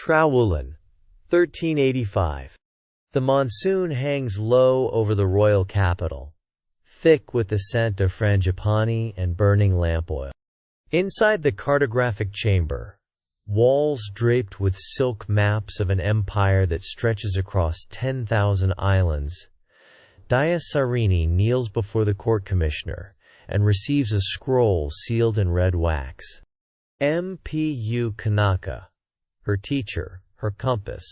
Trowulan, 1385. The monsoon hangs low over the royal capital, thick with the scent of frangipani and burning lamp oil. Inside the cartographic chamber, walls draped with silk maps of an empire that stretches across 10,000 islands, Dyah Sarini kneels before the court commissioner and receives a scroll sealed in red wax. Mpu Kanaka, her teacher, her compass,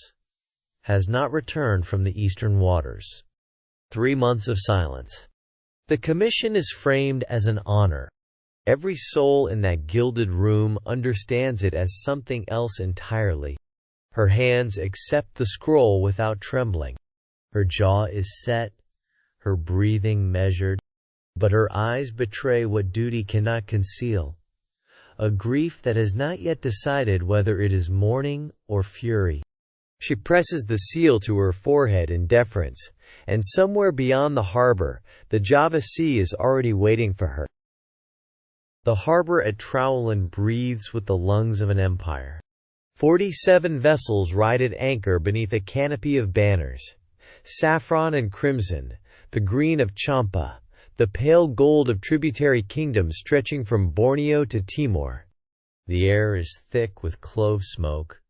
has not returned from the eastern waters. 3 months of silence. The commission is framed as an honor. Every soul in that gilded room understands it as something else entirely. Her hands accept the scroll without trembling. Her jaw is set, her breathing measured, but her eyes betray what duty cannot conceal, a grief that has not yet decided whether it is mourning or fury. She presses the seal to her forehead in deference, and somewhere beyond the harbor, the Java Sea is already waiting for her. The harbor at Trowulan breathes with the lungs of an empire. 47 vessels ride at anchor beneath a canopy of banners, saffron and crimson, the green of champa, the pale gold of tributary kingdoms stretching from Borneo to Timor. The air is thick with clove smoke,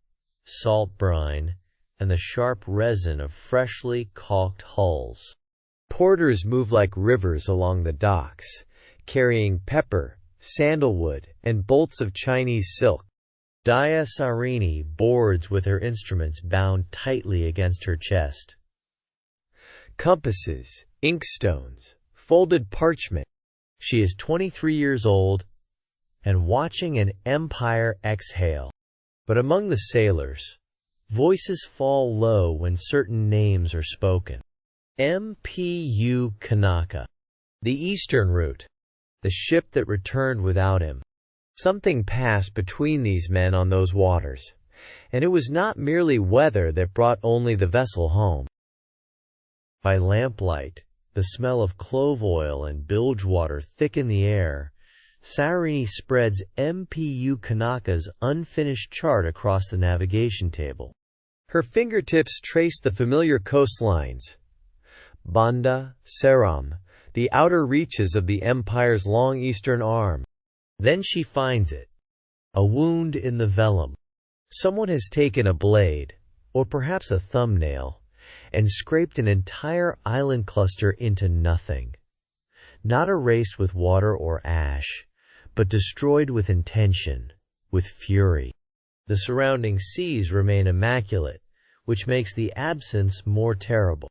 salt brine, and the sharp resin of freshly caulked hulls. Porters move like rivers along the docks, carrying pepper, sandalwood, and bolts of Chinese silk. Dyah Sarini boards with her instruments bound tightly against her chest. Compasses, inkstones, folded parchment. She is 23 years old and watching an empire exhale. But among the sailors, voices fall low when certain names are spoken. Mpu Kanaka, the eastern route, the ship that returned without him. Something passed between these men on those waters, and it was not merely weather that brought only the vessel home. By lamplight, the smell of clove oil and bilge water thicken the air. Sarini spreads Mpu Kanaka's unfinished chart across the navigation table. Her fingertips trace the familiar coastlines. Banda Sea, the outer reaches of the empire's long eastern arm. Then she finds it. A wound in the vellum. Someone has taken a blade, or perhaps a thumbnail, and scraped an entire island cluster into nothing. Not erased with water or ash, but destroyed with intention, with fury. The surrounding seas remain immaculate, which makes the absence more terrible.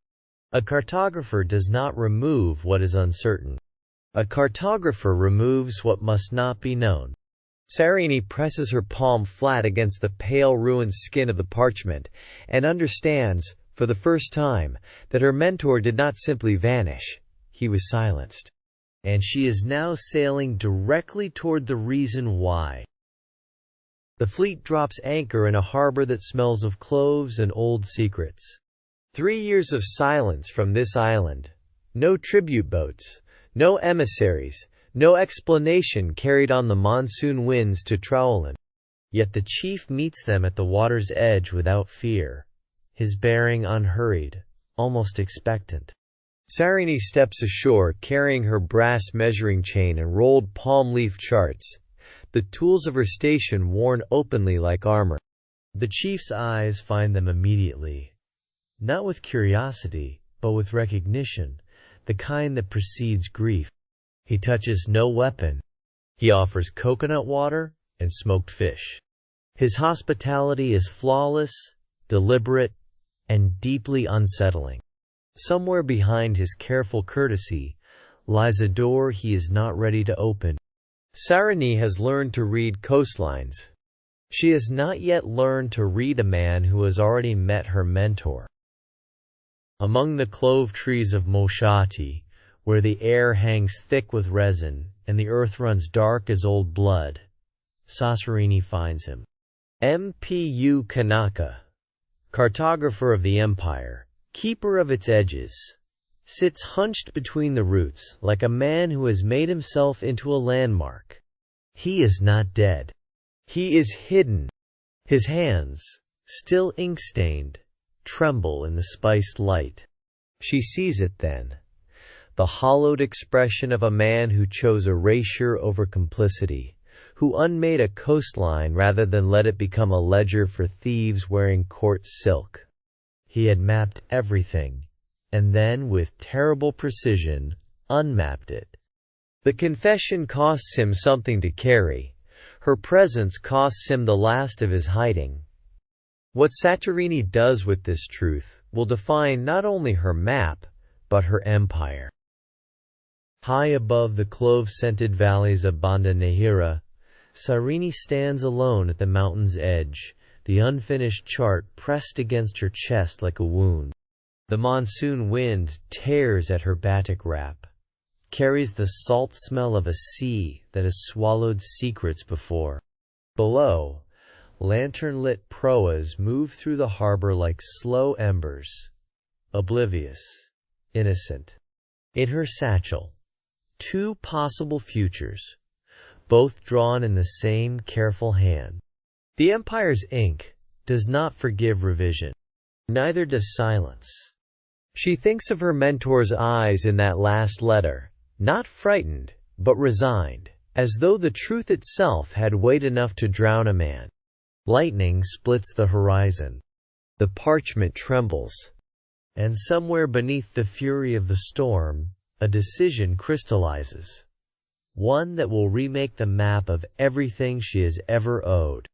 A cartographer does not remove what is uncertain. A cartographer removes what must not be known. Sarini presses her palm flat against the pale ruined skin of the parchment, and understands, for the first time, that her mentor did not simply vanish, he was silenced. And she is now sailing directly toward the reason why. The fleet drops anchor in a harbor that smells of cloves and old secrets. 3 years of silence from this island. No tribute boats, no emissaries, no explanation carried on the monsoon winds to Trowulan. Yet the chief meets them at the water's edge without fear, his bearing unhurried, almost expectant. Sarini steps ashore carrying her brass measuring chain and rolled palm leaf charts, the tools of her station worn openly like armor. The chief's eyes find them immediately, not with curiosity, but with recognition, the kind that precedes grief. He touches no weapon. He offers coconut water and smoked fish. His hospitality is flawless, deliberate, and deeply unsettling. Somewhere behind his careful courtesy lies a door he is not ready to open. Sarini has learned to read coastlines. She has not yet learned to read a man who has already met her mentor. Among the clove trees of Moshati, where the air hangs thick with resin and the earth runs dark as old blood, Sarini finds him. Mpu Kanaka, cartographer of the empire, keeper of its edges, sits hunched between the roots like a man who has made himself into a landmark. He is not dead. He is hidden. His hands, still ink-stained, tremble in the spiced light. She sees it then, the hollowed expression of a man who chose erasure over complicity, who unmade a coastline rather than let it become a ledger for thieves wearing court silk. He had mapped everything, and then, with terrible precision, unmapped it. The confession costs him something to carry. Her presence costs him the last of his hiding. What Sarini does with this truth will define not only her map, but her empire. High above the clove-scented valleys of Banda Sea, Sarini stands alone at the mountain's edge, the unfinished chart pressed against her chest like a wound. The monsoon wind tears at her batik wrap, carries the salt smell of a sea that has swallowed secrets before. Below, lantern-lit proas move through the harbor like slow embers, oblivious, innocent. In her satchel, two possible futures, both drawn in the same careful hand. The Empire's ink does not forgive revision. Neither does silence. She thinks of her mentor's eyes in that last letter, not frightened, but resigned, as though the truth itself had weight enough to drown a man. Lightning splits the horizon. The parchment trembles. And somewhere beneath the fury of the storm, a decision crystallizes. One that will remake the map of everything she has ever owed.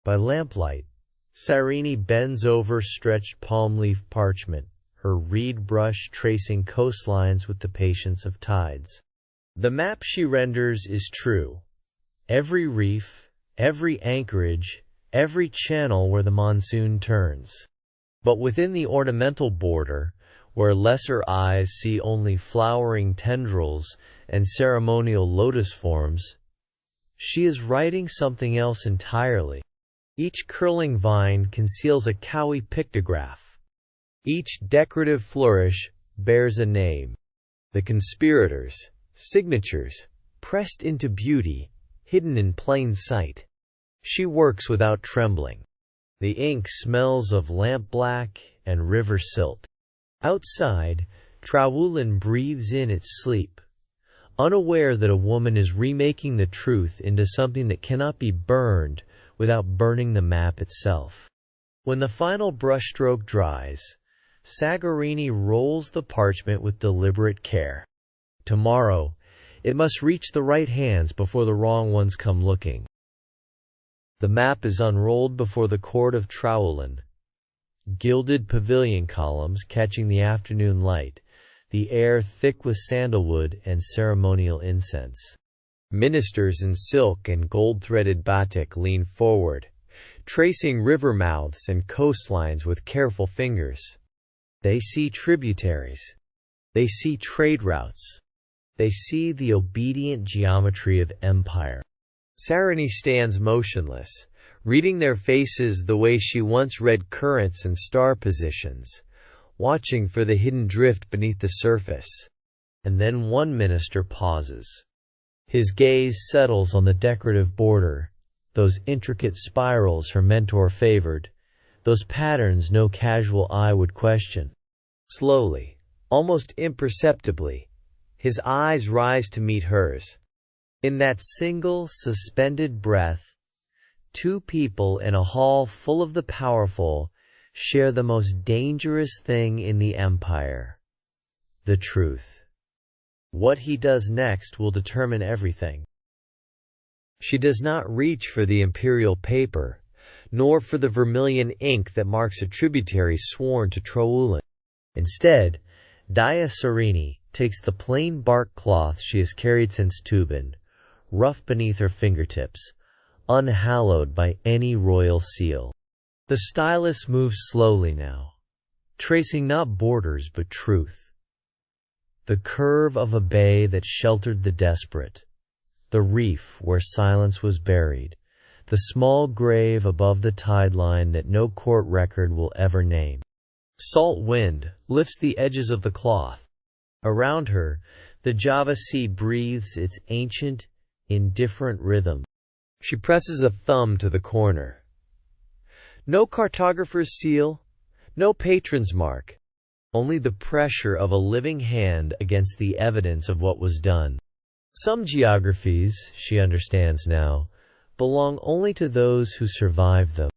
By lamplight, Sarini bends over stretched palm-leaf parchment, her reed brush tracing coastlines with the patience of tides. The map she renders is true. Every reef, every anchorage, every channel where the monsoon turns. But within the ornamental border, where lesser eyes see only flowering tendrils and ceremonial lotus forms, she is writing something else entirely. Each curling vine conceals a Kawi pictograph. Each decorative flourish bears a name. The conspirators, signatures, pressed into beauty, hidden in plain sight. She works without trembling. The ink smells of lampblack and river silt. Outside, Trowulan breathes in its sleep, unaware that a woman is remaking the truth into something that cannot be burned without burning the map itself. When the final brushstroke dries, Sarini rolls the parchment with deliberate care. Tomorrow, it must reach the right hands before the wrong ones come looking. The map is unrolled before the court of Trowulan. Gilded pavilion columns catching the afternoon light, the air thick with sandalwood and ceremonial incense. Ministers in silk and gold-threaded batik lean forward, tracing river mouths and coastlines with careful fingers. They see tributaries. They see trade routes. They see the obedient geometry of empire. Sarini stands motionless, reading their faces the way she once read currents and star positions, watching for the hidden drift beneath the surface. And then one minister pauses. His gaze settles on the decorative border, those intricate spirals her mentor favored, those patterns no casual eye would question. Slowly, almost imperceptibly, his eyes rise to meet hers. In that single, suspended breath, two people in a hall full of the powerful share the most dangerous thing in the empire: the truth. What he does next will determine everything. She does not reach for the imperial paper, nor for the vermilion ink that marks a tributary sworn to Trowulan. Instead, Dyah Sarini takes the plain bark cloth she has carried since Tuban, rough beneath her fingertips, unhallowed by any royal seal. The stylus moves slowly now, tracing not borders but truth. The curve of a bay that sheltered the desperate, the reef where silence was buried, the small grave above the tide line that no court record will ever name. Salt wind lifts the edges of the cloth. Around her, the Java Sea breathes its ancient, indifferent rhythm. She presses a thumb to the corner. No cartographer's seal, no patron's mark, only the pressure of a living hand against the evidence of what was done. Some geographies, she understands now, belong only to those who survive them.